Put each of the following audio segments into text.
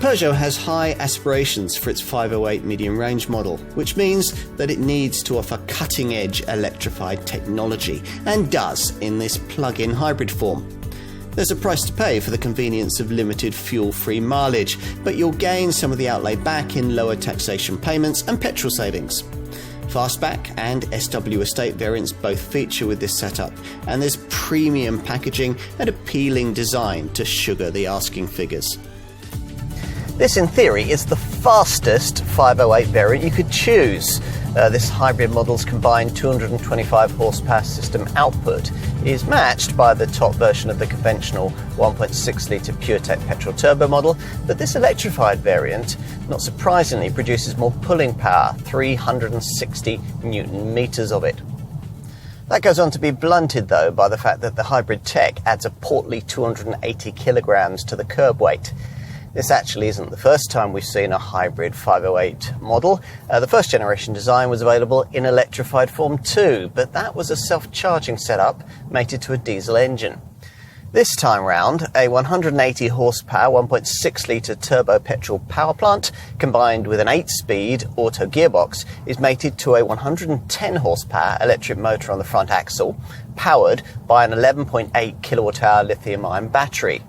Peugeot has high aspirations for its 508 medium-range model, which means that it needs to offer cutting-edge electrified technology, and does in this plug-in hybrid form. There's a price to pay for the convenience of limited fuel-free mileage, but you'll gain some of the outlay back in lower taxation payments and petrol savings. Fastback and SW Estate variants both feature with this setup, and there's premium packaging and appealing design to sugar the asking figures. This, in theory, is the fastest 508 variant you could choose. This hybrid model's combined 225 horsepower system output is matched by the top version of the conventional 1.6 litre PureTech petrol turbo model, but this electrified variant, not surprisingly, produces more pulling power, 360 newton meters of it. That goes on to be blunted, though, by the fact that the hybrid tech adds a portly 280 kilograms to the curb weight. This actually isn't the first time we've seen a hybrid 508 model. The first generation design was available in electrified form too, but that was a self-charging setup mated to a diesel engine. This time round, a 180 horsepower 1.6 litre turbo petrol power plant combined with an 8-speed auto gearbox is mated to a 110 horsepower electric motor on the front axle, powered by an 11.8 kilowatt-hour lithium-ion battery.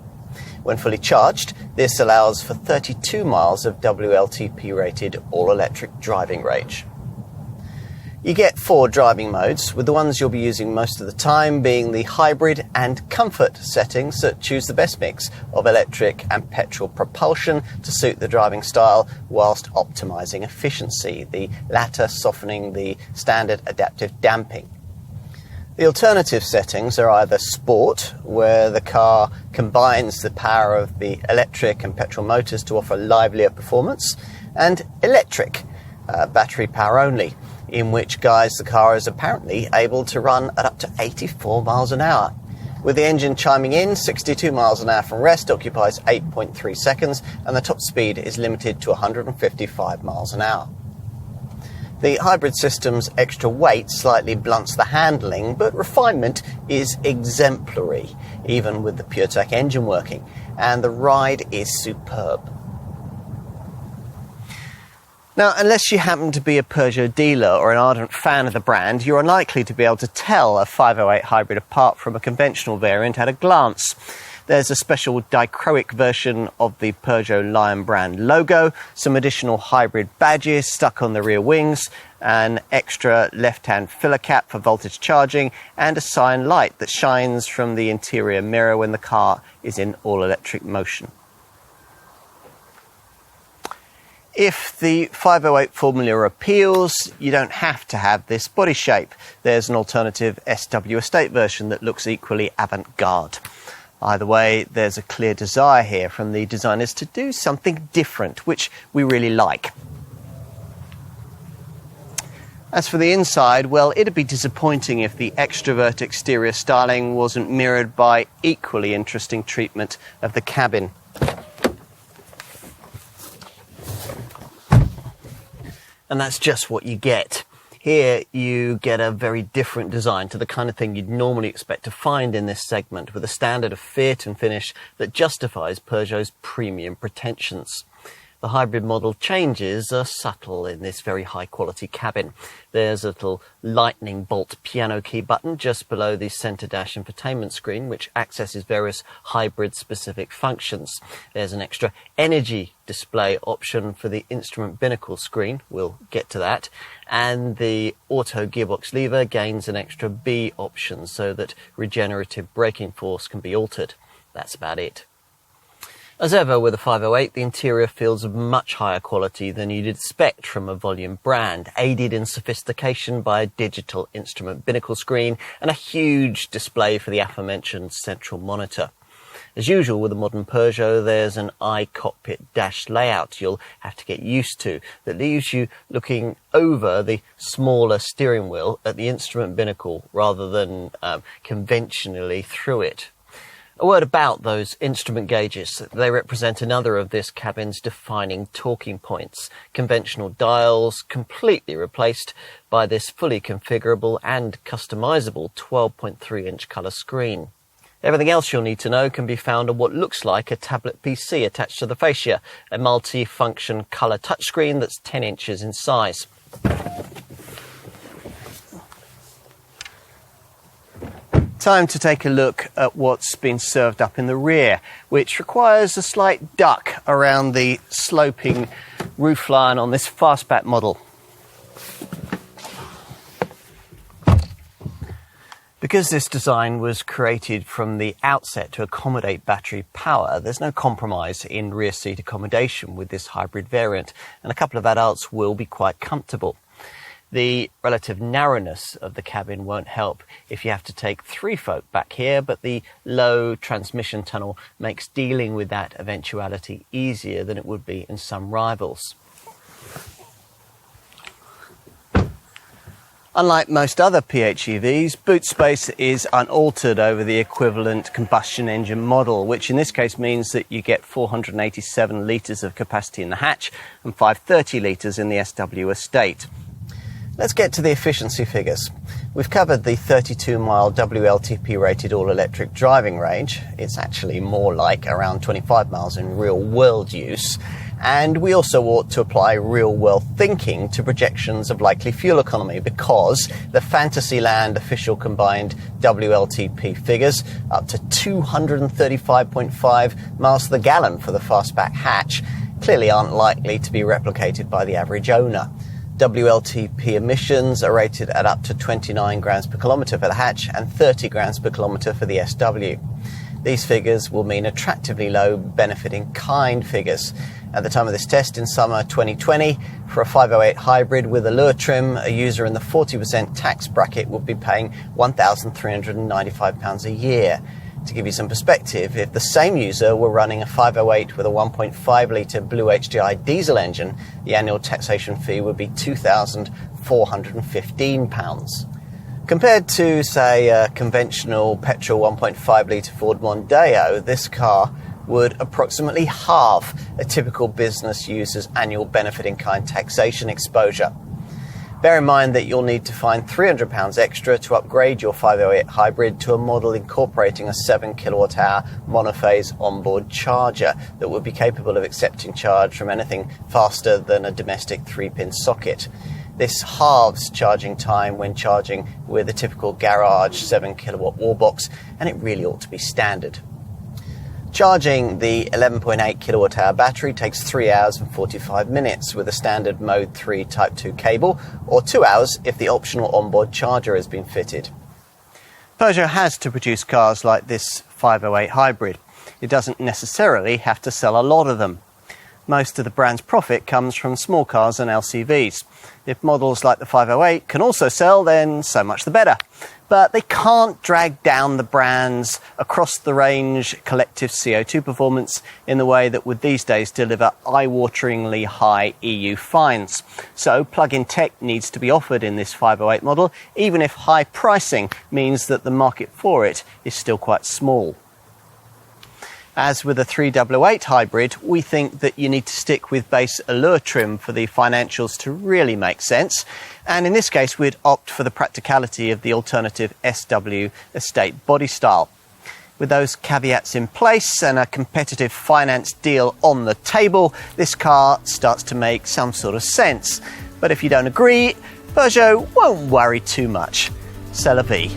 When fully charged, this allows for 32 miles of WLTP-rated all-electric driving range. You get 4 driving modes, with the ones you'll be using most of the time being the hybrid and comfort settings that choose the best mix of electric and petrol propulsion to suit the driving style whilst optimising efficiency, the latter softening the standard adaptive damping. The alternative settings are either Sport, where the car combines the power of the electric and petrol motors to offer livelier performance, and Electric, battery power only, in which guise the car is apparently able to run at up to 84 miles an hour. With the engine chiming in, 62 miles an hour from rest occupies 8.3 seconds, and the top speed is limited to 155 miles an hour. The hybrid system's extra weight slightly blunts the handling, but refinement is exemplary, even with the PureTech engine working, and the ride is superb. Now, unless you happen to be a Peugeot dealer or an ardent fan of the brand, you're unlikely to be able to tell a 508 hybrid apart from a conventional variant at a glance. There's a special dichroic version of the Peugeot Lion brand logo, some additional hybrid badges stuck on the rear wings, an extra left-hand filler cap for voltage charging, and a sign light that shines from the interior mirror when the car is in all-electric motion. If the 508 formula appeals, you don't have to have this body shape. There's an alternative SW Estate version that looks equally avant-garde. Either way, there's a clear desire here from the designers to do something different, which we really like. As for the inside, well, it'd be disappointing if the extrovert exterior styling wasn't mirrored by equally interesting treatment of the cabin. And that's just what you get. Here you get a very different design to the kind of thing you'd normally expect to find in this segment, with a standard of fit and finish that justifies Peugeot's premium pretensions. The hybrid model changes are subtle in this very high-quality cabin. There's a little lightning bolt piano key button just below the centre dash infotainment screen, which accesses various hybrid-specific functions. There's an extra energy display option for the instrument binnacle screen. We'll get to that. And the auto gearbox lever gains an extra B option so that regenerative braking force can be altered. That's about it. As ever with a 508, the interior feels of much higher quality than you'd expect from a volume brand, aided in sophistication by a digital instrument binnacle screen and a huge display for the aforementioned central monitor. As usual with a modern Peugeot, there's an iCockpit dash layout you'll have to get used to that leaves you looking over the smaller steering wheel at the instrument binnacle rather than conventionally through it. A word about those instrument gauges. They represent another of this cabin's defining talking points. Conventional dials completely replaced by this fully configurable and customizable 12.3-inch colour screen. Everything else you'll need to know can be found on what looks like a tablet PC attached to the fascia, a multi-function colour touchscreen that's 10 inches in size. Time to take a look at what's been served up in the rear, which requires a slight duck around the sloping roofline on this fastback model. Because this design was created from the outset to accommodate battery power, there's no compromise in rear seat accommodation with this hybrid variant, and a couple of adults will be quite comfortable. The relative narrowness of the cabin won't help if you have to take 3 folk back here, but the low transmission tunnel makes dealing with that eventuality easier than it would be in some rivals. Unlike most other PHEVs, boot space is unaltered over the equivalent combustion engine model, which in this case means that you get 487 litres of capacity in the hatch and 530 litres in the SW estate. Let's get to the efficiency figures. We've covered the 32-mile WLTP-rated all-electric driving range. It's actually more like around 25 miles in real-world use. And we also ought to apply real-world thinking to projections of likely fuel economy, because the Fantasyland official combined WLTP figures, up to 235.5 miles to the gallon for the fastback hatch, clearly aren't likely to be replicated by the average owner. WLTP emissions are rated at up to 29 grams per kilometre for the hatch and 30 grams per kilometre for the SW. These figures will mean attractively low benefit-in-kind figures. At the time of this test in summer 2020, for a 508 hybrid with Allure trim, a user in the 40% tax bracket would be paying £1,395 a year. To give you some perspective, if the same user were running a 508 with a 1.5 litre Blue HDI diesel engine, the annual taxation fee would be £2,415. Compared to, say, a conventional petrol 1.5 litre Ford Mondeo, this car would approximately halve a typical business user's annual benefit-in-kind taxation exposure. Bear in mind that you'll need to find £300 extra to upgrade your 508 hybrid to a model incorporating a 7 kilowatt-hour monophase onboard charger that would be capable of accepting charge from anything faster than a domestic 3-pin socket. This halves charging time when charging with a typical garage 7 kilowatt wallbox, and it really ought to be standard. Charging the 11.8 kilowatt-hour battery takes 3 hours and 45 minutes with a standard Mode 3 Type 2 cable, or 2 hours if the optional onboard charger has been fitted. Peugeot has to produce cars like this 508 hybrid. It doesn't necessarily have to sell a lot of them. Most of the brand's profit comes from small cars and LCVs. If models like the 508 can also sell, then so much the better. But they can't drag down the brand's across-the-range collective CO2 performance in the way that would these days deliver eye-wateringly high EU fines. So plug-in tech needs to be offered in this 508 model, even if high pricing means that the market for it is still quite small. As with a 388 hybrid, we think that you need to stick with base Allure trim for the financials to really make sense. And in this case, we'd opt for the practicality of the alternative SW estate body style. With those caveats in place and a competitive finance deal on the table, this car starts to make some sort of sense. But if you don't agree, Peugeot won't worry too much. C'est la vie.